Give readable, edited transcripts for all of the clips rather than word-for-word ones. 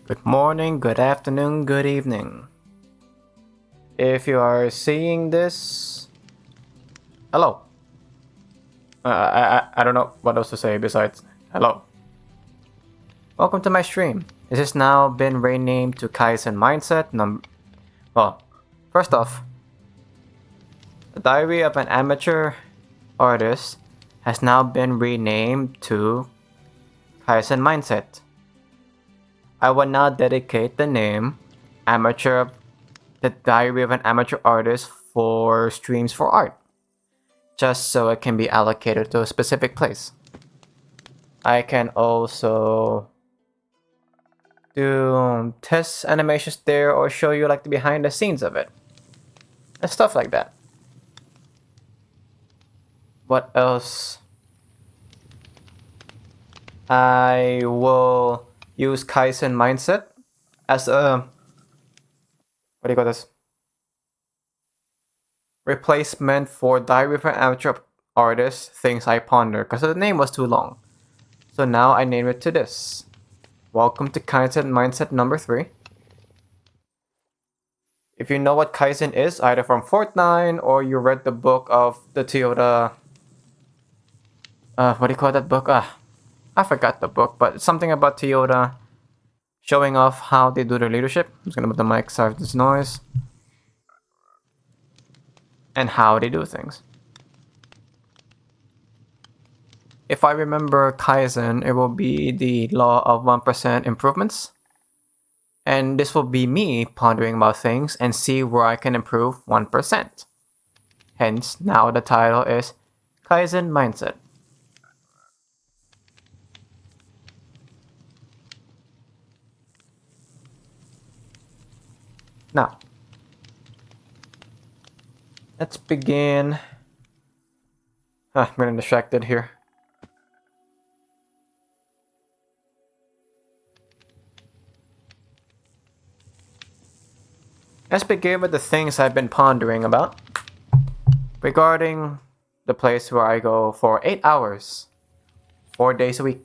Good morning, good afternoon, good evening. If you are seeing this, hello. I don't know what else to say besides hello. Welcome to my stream. This has now been renamed to Kaizen Mindset. Well, first off, the Diary of an Amateur Artist has now been renamed to Kaizen Mindset. I will now dedicate the name Amateur the Diary of an Amateur Artist for streams for art, just so it can be allocated to a specific place. I can also do test animations there or show you like the behind the scenes of it and stuff like that. What else? I will use Kaizen Mindset as a what do you call this? Replacement for Diary of an Amateur Artist Things I Ponder because the name was too long. So now I name it to this. Welcome to Kaizen Mindset number 3. If you know what Kaizen is, either from Fortnite or you read the book of the Toyota, what do you call that book? I forgot the book, but it's something about Toyota showing off how they do their leadership. I'm just gonna put the mic, sorry for this noise, and how they do things. If I remember Kaizen, it will be the law of 1% improvements. And this will be me pondering about things and see where I can improve 1%. Hence, now the title is Kaizen Mindset. Now, let's begin. I'm getting distracted here. Let's begin with the things I've been pondering about regarding the place where I go for 8 hours, 4 days a week.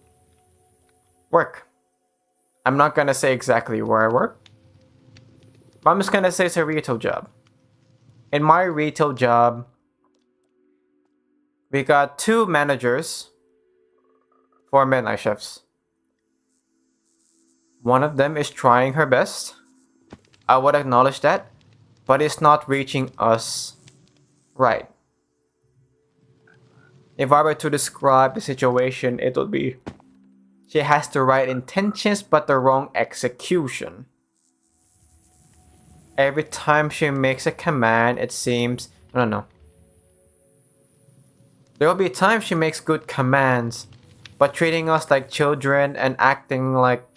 Work. I'm not gonna say exactly where I work, but I'm just gonna say it's a retail job. In my retail job, we got 2 managers for midnight shifts. One of them is trying her best. I would acknowledge that, but it's not reaching us right. If I were to describe the situation, it would be she has the right intentions but the wrong execution. Every time she makes a command, it seems, I don't know. There will be times she makes good commands, but treating us like children and acting like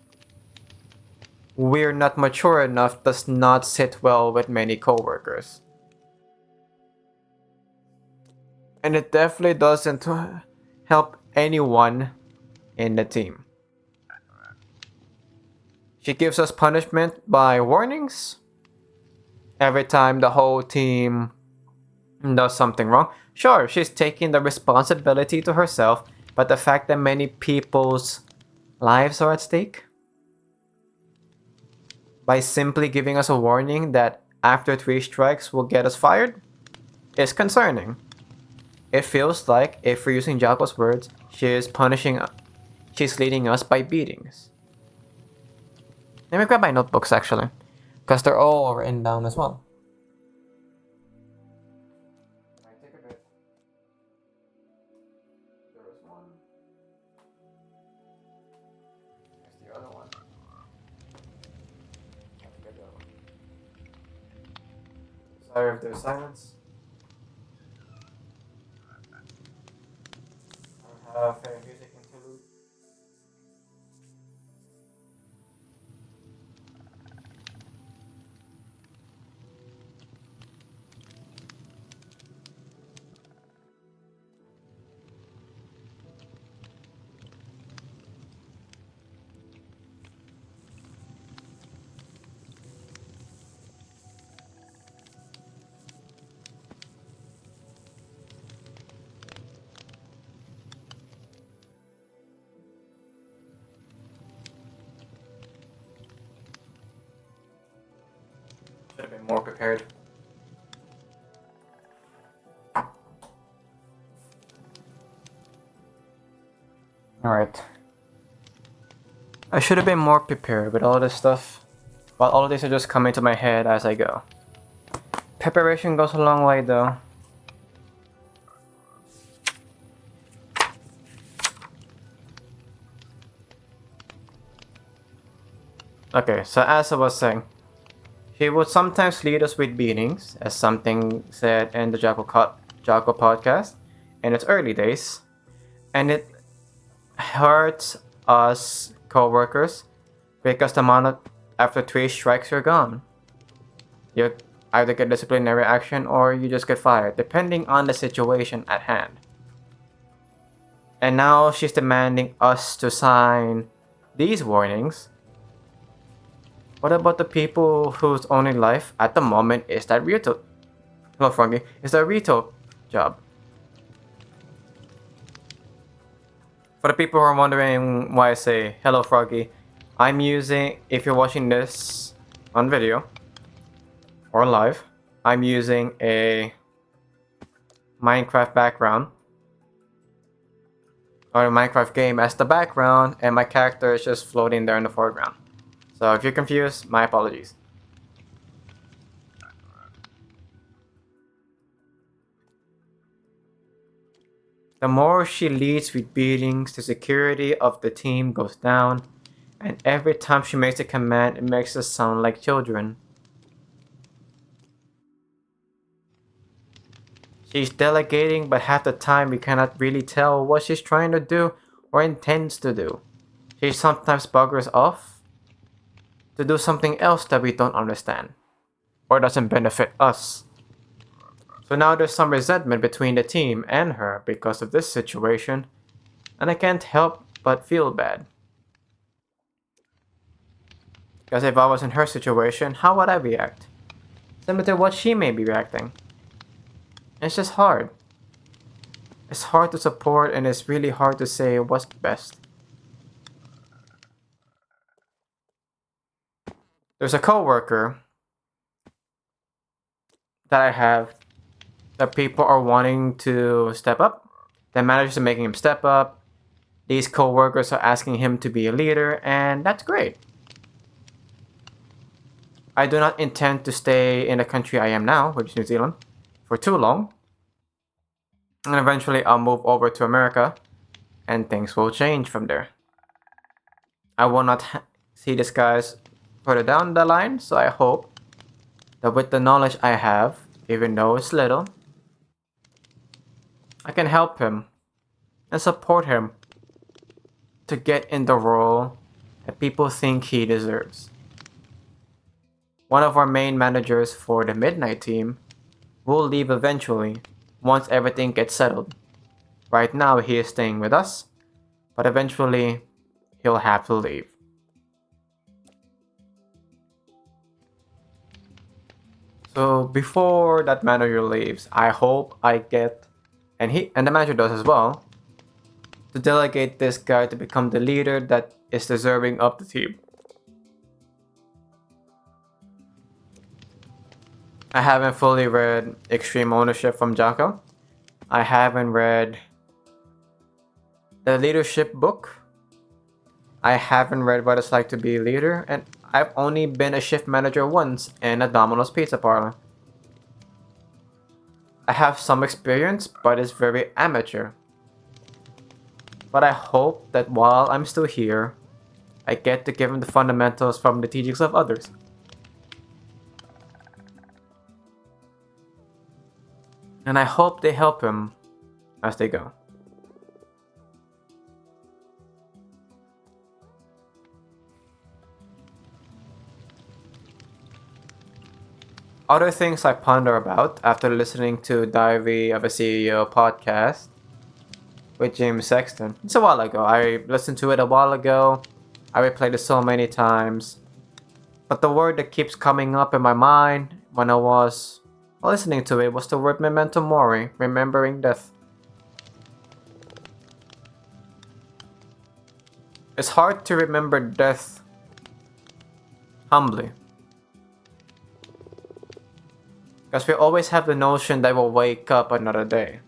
we're not mature enough does not sit well with many coworkers. And it definitely doesn't help anyone in the team. She gives us punishment by warnings every time the whole team does something wrong. Sure, she's taking the responsibility to herself, but the fact that many people's lives are at stake by simply giving us a warning that after 3 strikes will get us fired is concerning. It feels like, if we're using Jocko's words, she's leading us by beatings. Let me grab my notebooks actually, because they're all written down as well. Take a bit. There is one. There's the other one. Sorry if there's silence. I have a music interlude. Should have been more prepared. Alright. I should have been more prepared with all this stuff, but all of these are just coming to my head as I go. Preparation goes a long way though. Okay, so as I was saying, he would sometimes lead us with beatings, as something said in the Jocko podcast in its early days, and it hurts us co-workers because after 3 strikes you're gone. You either get disciplinary action or you just get fired, depending on the situation at hand. And now she's demanding us to sign these warnings. What about the people whose only life at the moment is that retail? Hello, Froggy. Is that retail job? For the people who are wondering why I say hello, Froggy, I'm using, if you're watching this on video or live, I'm using a Minecraft background or a Minecraft game as the background, and my character is just floating there in the foreground. So if you're confused, my apologies. The more she leads with beatings, the security of the team goes down, and every time she makes a command, it makes us sound like children. She's delegating, but half the time we cannot really tell what she's trying to do or intends to do. She sometimes buggers off to do something else that we don't understand or doesn't benefit us. So now there's some resentment between the team and her because of this situation, and I can't help but feel bad. Because if I was in her situation, how would I react? Similar to what she may be reacting. It's just hard. It's hard to support, and it's really hard to say what's best. There's a coworker that I have that people are wanting to step up. The managers are making him step up. These coworkers are asking him to be a leader, and that's great. I do not intend to stay in the country I am now, which is New Zealand, for too long. And eventually I'll move over to America, and things will change from there. I will not see this guys further down the line, so I hope that with the knowledge I have, even though it's little, I can help him and support him to get in the role that people think he deserves. One of our main managers for the Midnight team will leave eventually once everything gets settled. Right now he is staying with us, but eventually he'll have to leave. So before that manager leaves, I hope I get, and the manager does as well, to delegate this guy to become the leader that is deserving of the team. I haven't fully read Extreme Ownership from Jocko. I haven't read the leadership book. I haven't read What It's Like to Be a Leader, and I've only been a shift manager once in a Domino's pizza parlor. I have some experience, but it's very amateur. But I hope that while I'm still here, I get to give him the fundamentals from the teachings of others. And I hope they help him as they go. Other things I ponder about after listening to Diary of a CEO podcast with James Sexton. It's a while ago. I listened to it a while ago. I replayed it so many times. But the word that keeps coming up in my mind when I was listening to it was the word memento mori, remembering death. It's hard to remember death humbly. Because we always have the notion that we'll wake up another day.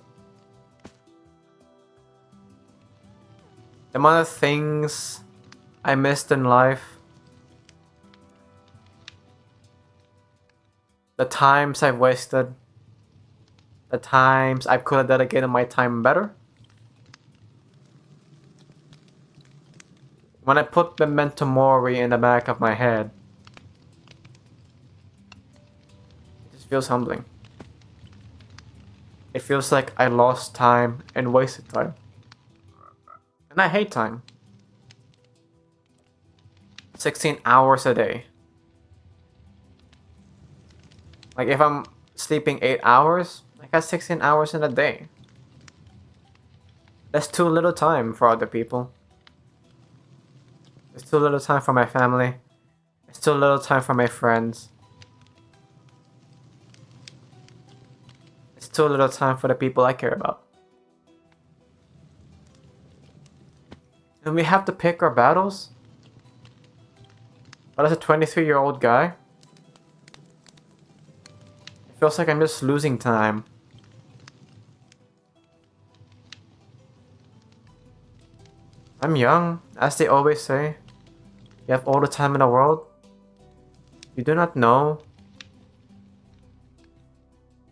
The amount of things I missed in life, the times I've wasted, the times I could have dedicated my time better. When I put memento mori in the back of my head, it just feels humbling. It feels like I lost time and wasted time. And I hate time. 16 hours a day. Like if I'm sleeping 8 hours, I got 16 hours in a day. That's too little time for other people. It's too little time for my family. It's too little time for my friends. It's too little time for the people I care about. And we have to pick our battles. But as a 23-year-old guy, it feels like I'm just losing time. I'm young, as they always say. You have all the time in the world. You do not know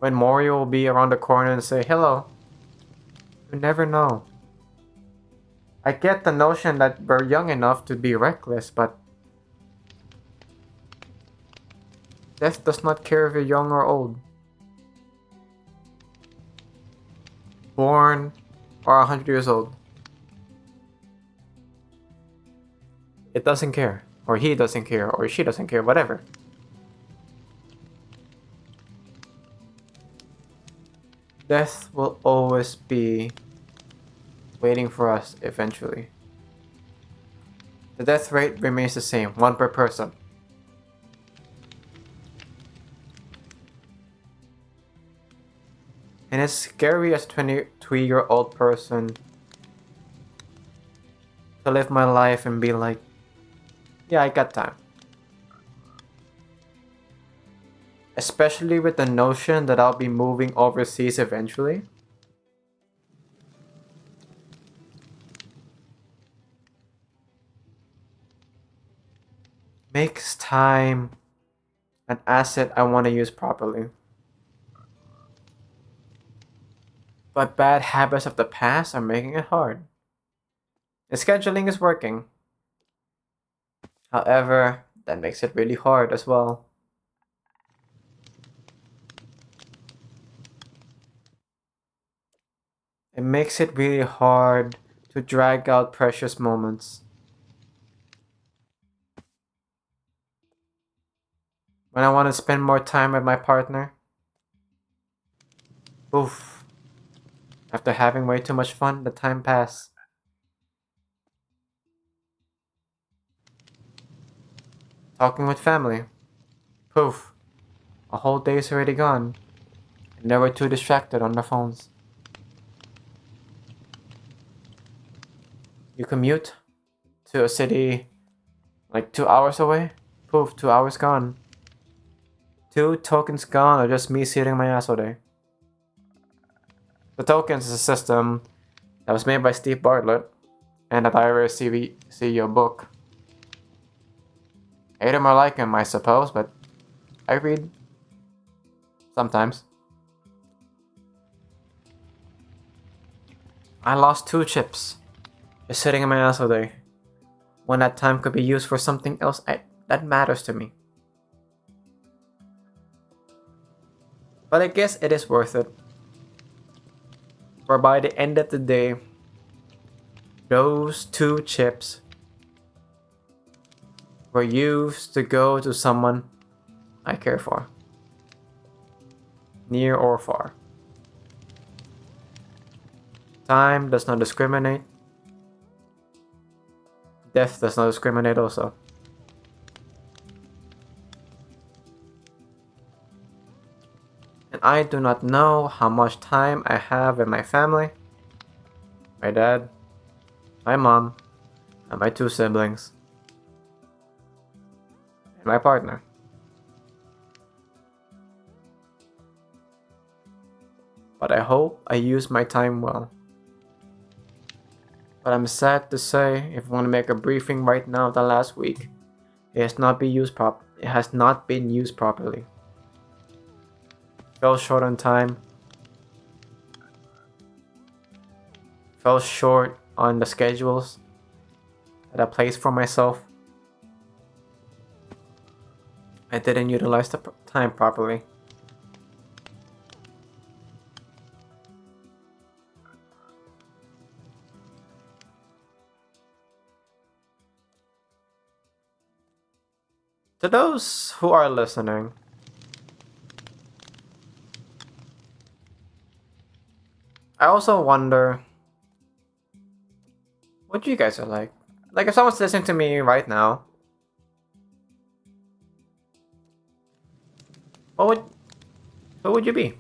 when Mario will be around the corner and say hello. You never know. I get the notion that we're young enough to be reckless, but death does not care if you're young or old. Born or 100 years old. It doesn't care. Or he doesn't care. Or she doesn't care. Whatever. Death will always be waiting for us eventually. The death rate remains the same. 1 per person. And it's scary as a 23-year-old person to live my life and be like, yeah, I got time. Especially with the notion that I'll be moving overseas eventually. Makes time an asset I want to use properly. But bad habits of the past are making it hard. The scheduling is working. However, that makes it really hard as well. It makes it really hard to drag out precious moments. When I want to spend more time with my partner, oof. After having way too much fun, the time passes. Talking with family, poof. A whole day's already gone. And they were too distracted on their phones. You commute to a city like 2 hours away, poof, 2 hours gone. 2 tokens gone, or just me sitting my ass all day. The tokens is a system that was made by Steve Bartlett and that I read CEO book. Hate him or like him, I suppose, but I read sometimes. I lost 2 chips just sitting in my ass all day when that time could be used for something else that matters to me. But I guess it is worth it. For by the end of the day, those 2 chips were used to go to someone I care for, near or far. Time does not discriminate. Death does not discriminate also. And I do not know how much time I have with my family, my dad, my mom, and my 2 siblings, and my partner. but I hope I use my time well. But I'm sad to say, if I want to make a briefing right now, the last week, it has not been used properly. Fell short on time. Fell short on the schedules that I placed for myself. I didn't utilize the time properly. To those who are listening, I also wonder what you guys are like. Like, if someone's listening to me right now, who would you be?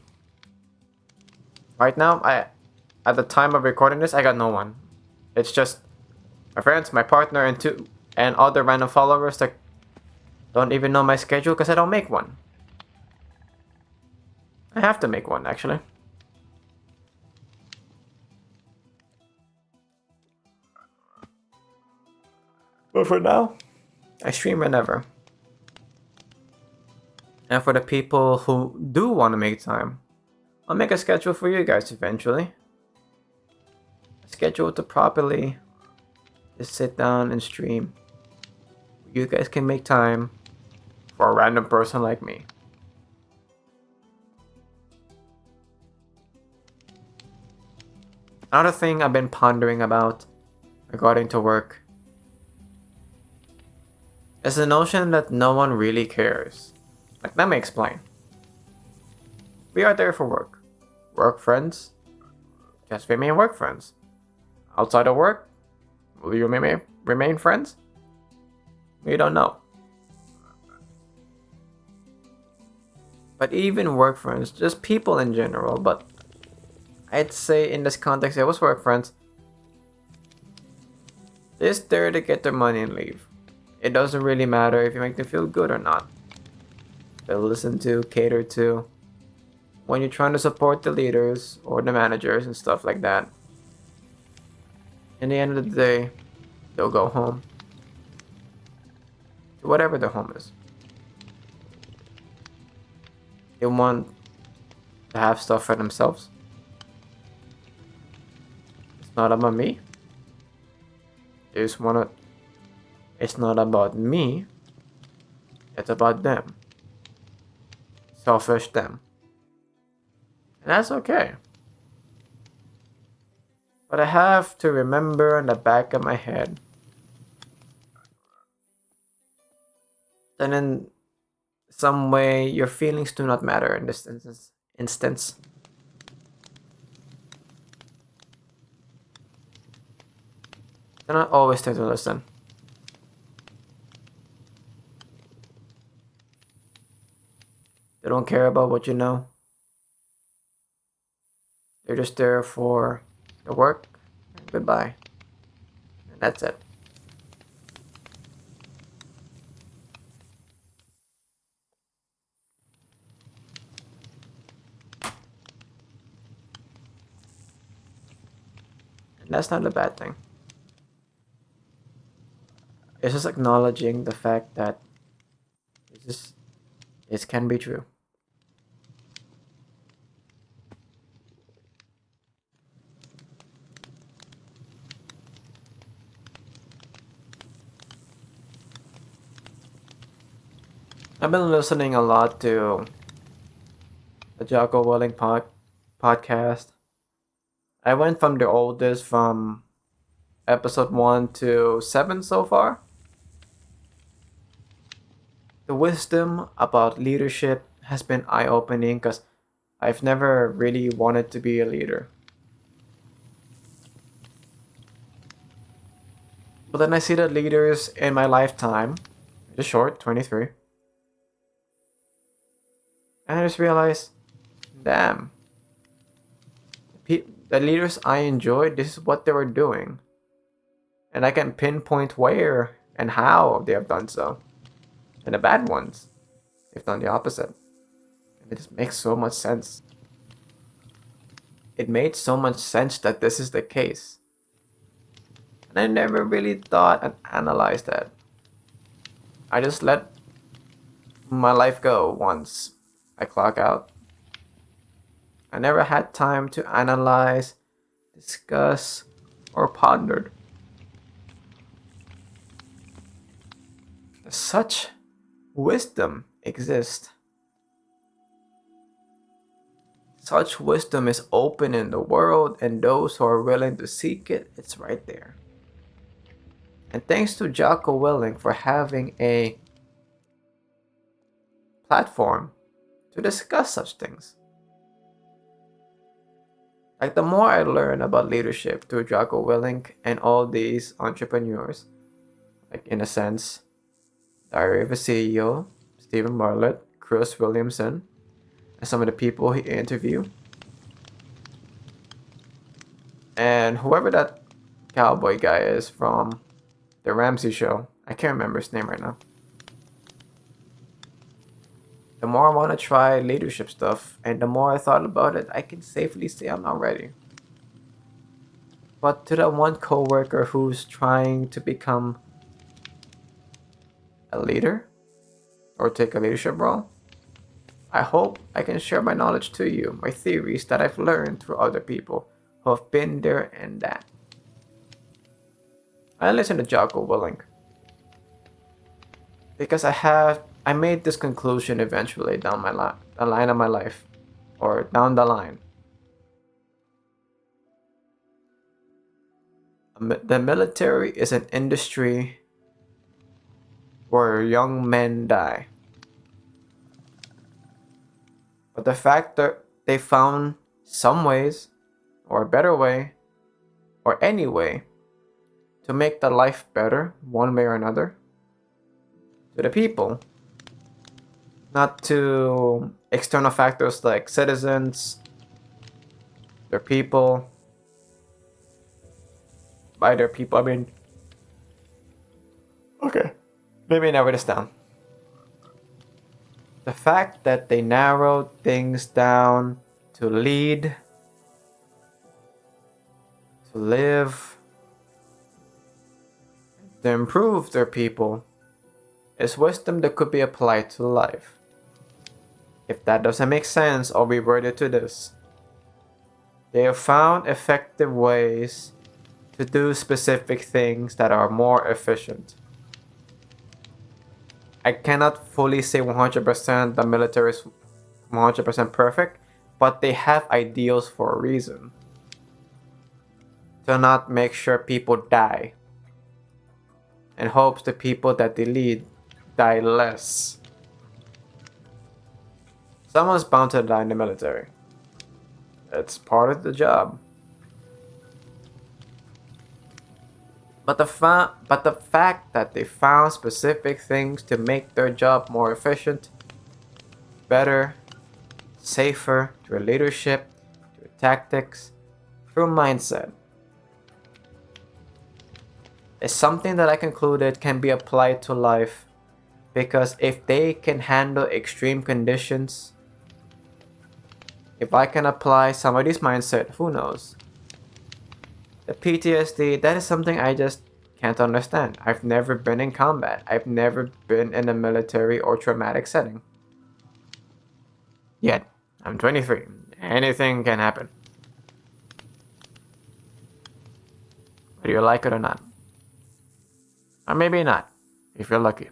Right now, at the time of recording this, I got no one. It's just my friends, my partner, and other random followers that don't even know my schedule because I don't make one. I have to make one, actually. But for now, I stream whenever. And for the people who do want to make time, I'll make a schedule for you guys eventually. A schedule to properly just sit down and stream. You guys can make time for a random person like me. Another thing I've been pondering about regarding to work is the notion that no one really cares. Like, let me explain. We are there for work. Work friends, just remain work friends. Outside of work, will you remain friends? We don't know. But even work friends, just people in general, but I'd say in this context it was work friends. They're just there to get their money and leave. It doesn't really matter if you make them feel good or not. They'll listen to, cater to, when you're trying to support the leaders or the managers and stuff like that. In the end of the day, they'll go home to whatever their home is. They want to have stuff for themselves. It's not about me. It's not about me. It's about them. Selfish them. And that's okay. But I have to remember in the back of my head that in some way your feelings do not matter in this instance. They're not always there to listen. They don't care about what you know. They're just there for the work and goodbye. And that's it. And that's not a bad thing. It's just acknowledging the fact that this can be true. I've been listening a lot to the Jocko Willing podcast. I went from the oldest, from episode 1 to 7 so far. The wisdom about leadership has been eye-opening because I've never really wanted to be a leader. But then I see the leaders in my lifetime, just short, 23. And I just realized, damn, the leaders I enjoyed, this is what they were doing. And I can pinpoint where and how they have done so. And the bad ones, they've done the opposite. And it just makes so much sense. it made so much sense that this is the case. And I never really thought and analyzed that. I just let my life go once I clock out. I never had time to analyze, discuss, or ponder. Such wisdom exists. Such wisdom is open in the world, and those who are willing to seek it, it's right there. And thanks to Jocko Willing for having a platform to discuss such things. Like the more I learn about leadership through Jocko Willing and all these entrepreneurs, like in a sense, Diary of a CEO, Stephen Bartlett, Chris Williamson, and some of the people he interviewed, and whoever that cowboy guy is from the Ramsey show. I can't remember his name right now. The more I want to try leadership stuff, and the more I thought about it, I can safely say I'm not ready. But to that one coworker who's trying to become a leader or take a leadership role, I hope I can share my knowledge to you, my theories that I've learned through other people who have been there and that. I listen to Jocko Willing because I made this conclusion eventually down the line of my life, or down the line. The military is an industry where young men die. But the fact that they found some ways, or a better way, or any way, to make the life better, one way or another, to the people, not to external factors like citizens, their people. By their people, I mean, okay, let me narrow this down. The fact that they narrowed things down to lead, to live, to improve their people is wisdom that could be applied to life. If that doesn't make sense, I'll revert it to this. They have found effective ways to do specific things that are more efficient. I cannot fully say 100% the military is 100% perfect, but they have ideals for a reason. To not make sure people die, and hopes the people that they lead die less. Someone's bound to die in the military. It's part of the job. But the fact that they found specific things to make their job more efficient, better, safer through leadership, through tactics, through mindset, is something that I concluded can be applied to life, because if they can handle extreme conditions, if I can apply some of these mindset, who knows? The PTSD, that is something I just can't understand. I've never been in combat. I've never been in a military or traumatic setting. Yet, I'm 23. Anything can happen. Whether you like it or not. Or maybe not, if you're lucky.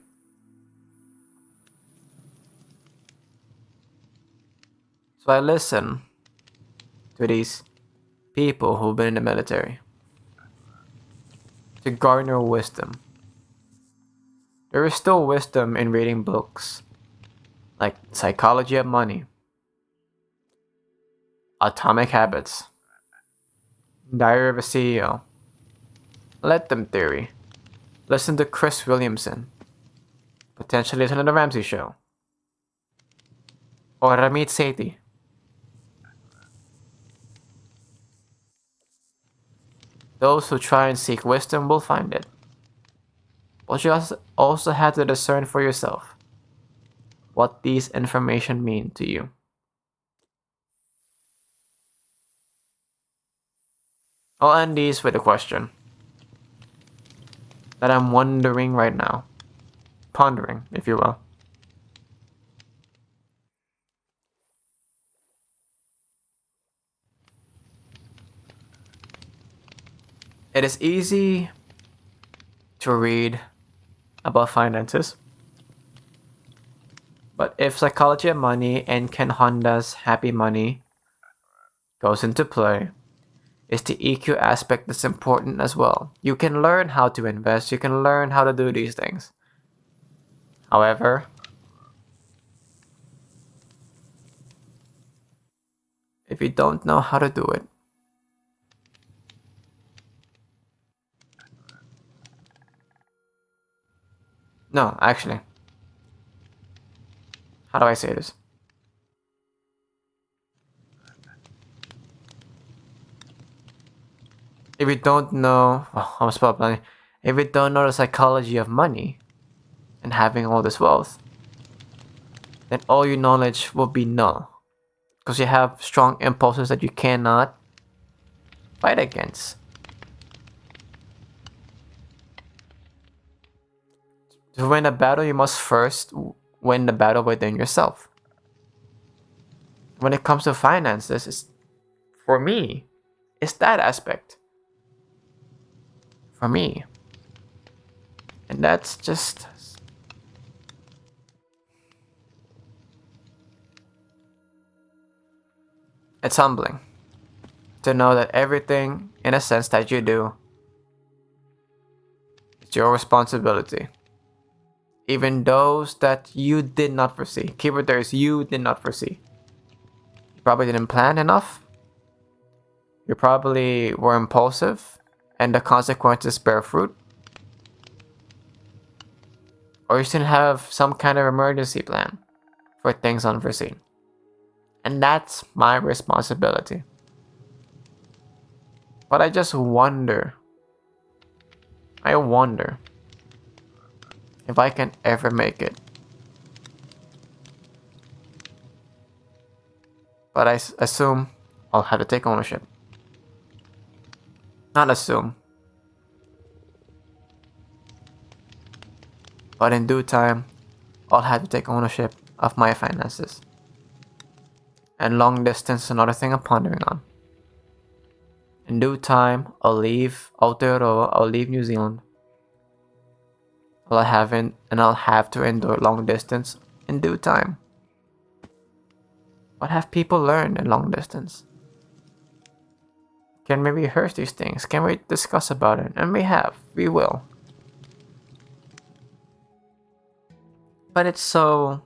So I listen to these people who've been in the military to garner wisdom. There is still wisdom in reading books like Psychology of Money, Atomic Habits, Diary of a CEO, Let Them Theory. Listen to Chris Williamson. Potentially listen to The Ramsey Show. Or Ramit Sethi. Those who try and seek wisdom will find it. But you also have to discern for yourself what these information mean to you. I'll end these with a question that I'm wondering right now. Pondering, if you will. It is easy to read about finances, but if psychology of money and Ken Honda's happy money goes into play, it's the EQ aspect that's important as well. You can learn how to invest, you can learn how to do these things. However, if you don't know how to do it, no, actually, how do I say this? If you don't know, I'm spell planning. If you don't know the psychology of money and having all this wealth, then all your knowledge will be null. Because you have strong impulses that you cannot fight against. To win a battle, you must first win the battle within yourself. When it comes to finances, for me, it's that aspect. For me. And that's just... It's humbling to know that everything, in a sense, that you do, it's your responsibility. Even those that you did not foresee. Keyword there is you did not foresee. You probably didn't plan enough. You probably were impulsive, and the consequences bear fruit. Or you should have some kind of emergency plan for things unforeseen. And that's my responsibility. But I just wonder, if I can ever make it. But I assume I'll have to take ownership. Not assume. But in due time, I'll have to take ownership of my finances. And long distance is another thing I'm pondering on. In due time, I'll leave Aotearoa, I'll leave New Zealand. I'll have to endure long distance in due time. What have people learned in long distance? Can we rehearse these things? Can we discuss about it? And we will. But it's so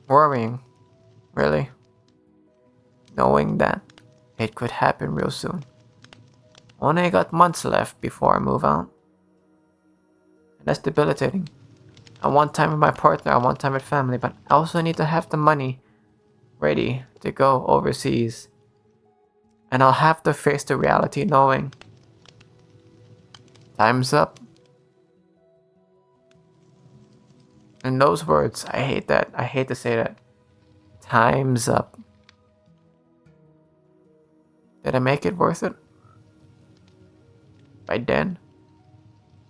worrying, really, knowing that it could happen real soon. Only got months left before I move out. And that's debilitating. I want time with my partner, I want time with family, but I also need to have the money ready to go overseas. And I'll have to face the reality knowing time's up. And those words, I hate that. I hate to say that. Time's up. Did I make it worth it? By then,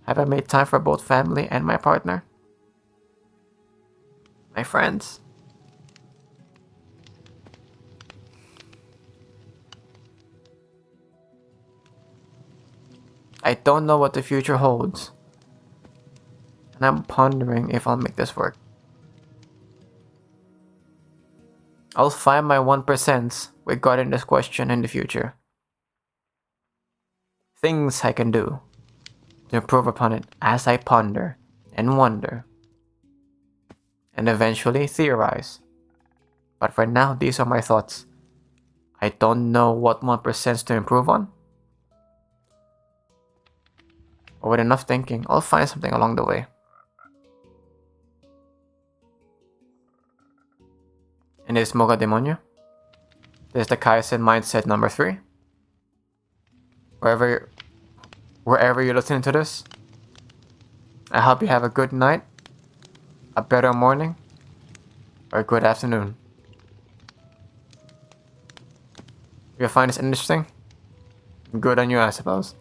have I made time for both family and my partner? My friends? I don't know what the future holds. And I'm pondering if I'll make this work. I'll find my 1% regarding this question in the future. Things I can do to improve upon it as I ponder and wonder. And eventually theorize. But for now, these are my thoughts. I don't know what 1% to improve on. But with enough thinking, I'll find something along the way. And this is Moga Demonyo. This is the Kaizen Mindset number 3. Wherever you're listening to this, I hope you have a good night, a better morning, or a good afternoon. You find this interesting? Good on you, I suppose.